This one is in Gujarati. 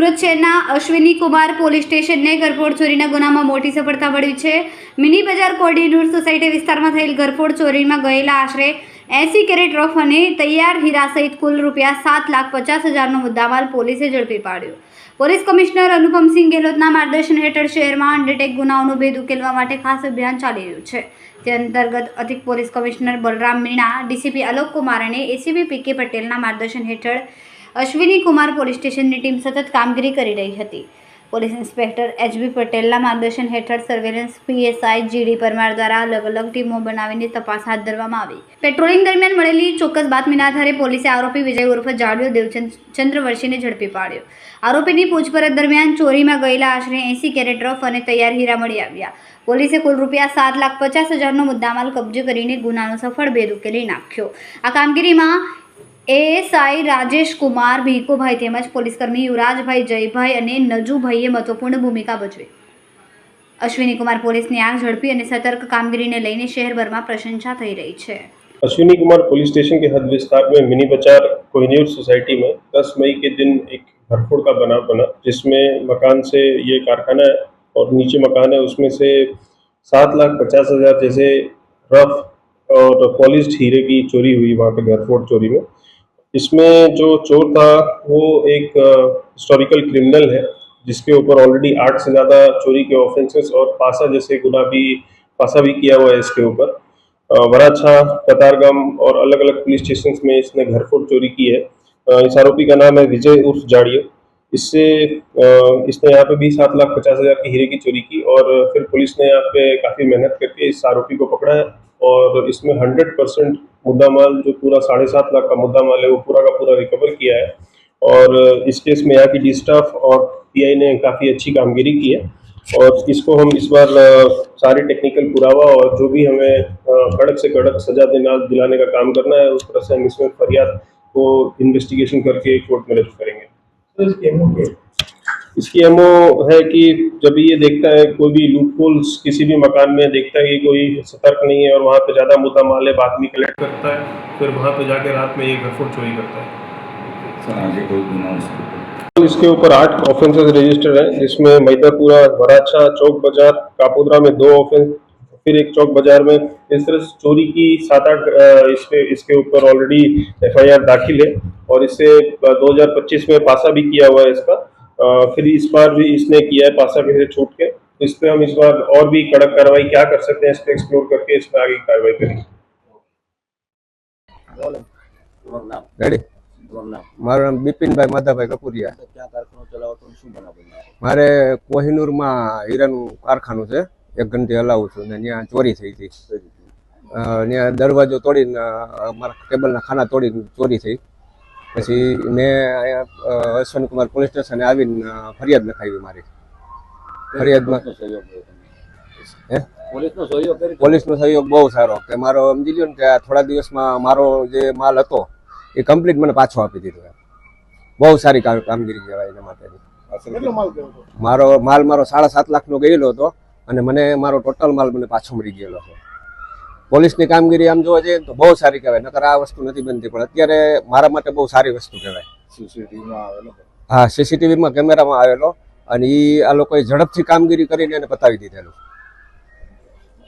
સુરત શહેરના અશ્વિની કુમાર પોલીસ સ્ટેશનને ઘરફોડ ચોરીના ગુનામાં મોટી સફળતા મળી છે। મિની બજાર કોડીનૂર સોસાયટી વિસ્તારમાં થયેલ ઘરફોડ ચોરીમાં ગયેલા આશરે 80 કેરેટ રફ અને તૈયાર હીરા સહિત કુલ રૂપિયા 7,50,000નો મુદ્દામાલ પોલીસે ઝડપી પાડ્યો। પોલીસ કમિશનર અનુપમસિંહ ગેહલોતના માર્ગદર્શન હેઠળ શહેરમાં અનડિટેક ગુનાઓનો ભેદ ઉકેલવા માટે ખાસ અભિયાન ચાલી રહ્યું છે। તે અંતર્ગત અધિક police commissioner Balram Meena, DCP Alok Kumar અને એસીપી પીકે પટેલના માર્ગદર્શન હેઠળ અશ્વિની કુમાર પોલીસ સ્ટેશનની ટીમ સતત કામગીરી કરી રહી હતી। પોલીસ ઇન્સ્પેક્ટર એચબી પટેલના માર્ગદર્શન હેઠળ સર્વેલન્સ પીએસઆઈ જીડી પરમાર દ્વારા અલગ અલગ ટીમો બનાવીને તપાસ હાથ ધરવામાં આવી। પેટ્રોલિંગ દરમિયાન મળેલી ચોક્કસ બાતમીના આધારે પોલીસે આરોપી વિજય ઉર્ફ જાડિયો દેવચંદ ચંદ્રવંશીને ઝડપી પાડ્યો। આરોપીની પૂછપરછ દરમિયાન ચોરીમાં ગયેલા આશરે 80 કેરેટ રફ અને તૈયાર હીરા મળી આવ્યા। પોલીસે કુલ રૂપિયા 7,50,000નો મુદ્દામાલ કબજે કરીને ગુનાનો સફળ ભેદ ઉકેલી નાખ્યો। આ કામગીરીમાં एएसआई राजेश कुमार भीकोभाई તેમજ પોલીસકર્મી યુવરાજભાઈ, જયભાઈ અને નજુભાઈએ મહત્વપૂર્ણ ભૂમિકા ભજવી। અશ્વિની કુમાર પોલીસની આ ઝડપી અને સતર્ક कामगिरी ने લઈને શહેરભરમાં પ્રશંસા થઈ રહી છે। अश्विनी कुमार पुलिस स्टेशन के हद विस्तार में मिनी बाजार कोहिनूर सोसाइटी में 10 मई के दिन एक घरफोड़ का बनाव बना, जिसमें मकान से ये कारखाना है और नीचे मकान है, उसमें से 7,50,000 जैसे रफ और पॉलिश्ड हीरे की चोरी हुई वहाँ पे घरफोड़ चोरी में। इसमें जो चोर था वो एक हिस्टोरिकल क्रिमिनल है, जिसके ऊपर ऑलरेडी 8 से ज़्यादा चोरी के ऑफेंसेस और पासा जैसे गुना भी किया हुआ है इसके ऊपर। वराछा, कतारगाम और अलग अलग पुलिस स्टेशन में इसने घरफोड़ चोरी की है। इस आरोपी का नाम है विजय उर्फ जाड़ियो। इसने यहाँ पे भी 7,50,000 की हीरे की चोरी की और फिर पुलिस ने यहाँ पे काफ़ी मेहनत करके इस आरोपी को पकड़ा है और इसमें 100% मुद्दा माल, जो पूरा 7.5 लाख का मुद्दा माल है, वो पूरा का पूरा रिकवर किया है। और इस केस में यहाँ की डी स्टाफ और पीआई ने काफ़ी अच्छी कामगिरी की है और इसको हम इस बार सारे टेक्निकल पुरावा और जो भी हमें कड़क से कड़क सजा दिलाने का काम करना है, उस तरह से हम इसमें फरियाद को इन्वेस्टिगेशन करके कोर्ट में रजू करेंगे। इसकी एमओ है कि जब ये देखता है कोई भी लूप होल्स किसी भी मकान में देखता है कि कोई सतर्क नहीं है और वहाँ पे ज़्यादा मुद्दा माल है, बातमी कलेक्ट करता है, फिर वहाँ पे जाके रात में ये घरफोड़ चोरी करता है। इसके ऊपर 8 ऑफेंसेस रजिस्टर्ड है, जिसमें मैदापुरा, वराछा, चौक बाजार, कापोद्रा में 2 ऑफेंस, फिर एक चौक बाजार में। इस तरह से चोरी की 7-8 इसके ऊपर ऑलरेडी एफआईआर दाखिल है और इससे 2025 में पासा भी किया हुआ है इसका। फिर इस बार भी इसने किया है पासा में से छूट के। इस पे हम इस बार और भी कड़क कार्रवाई क्या कर सकते हैं, इस पे एक्सप्लोर करके इस पे आगे की कार्रवाई करेंगे। મારું નામ બિપિનભાઈ માધાભાઈ કપુરિયા। મારે કોહિનૂરમાં હીરાનું કારખાનું છે, 1 ઘંટી હલાવું છું ને ત્યાં ચોરી થઈ હતી। ત્યાં દરવાજો તોડીને મારા ટેબલના ખાના તોડીને ચોરી થઈ। પછી મેં અહીંયા અશ્વિની કુમાર પોલીસ સ્ટેશને આવીને ફરિયાદ લખાવી। મારી ફરિયાદમાં પોલીસનો સહયોગ બહુ સારો કે મારો સમજી લ્યો ને કે થોડા દિવસમાં મારો જે માલ હતો એ કમ્પ્લીટ મને પાછો આપી દીધો। બહુ સારી કામગીરી કહેવાય એના માટેની। મારો 7.5 લાખનો ગયેલો હતો અને મને મારો ટોટલ માલ મને પાછો મળી ગયેલો છે। પોલીસની કામગીરી આમ જોવા જઈએ તો બહુ સારી કહેવાય, નકર આ વસ્તુ નથી બનતી, પણ અત્યારે મારા માટે બહુ સારી વસ્તુ કહેવાય। હા, સીસીટીવીમાં કેમેરામાં આવેલો અને આ લોકોએ ઝડપથી કામગીરી કરીને એને પતાવી દીધેલું।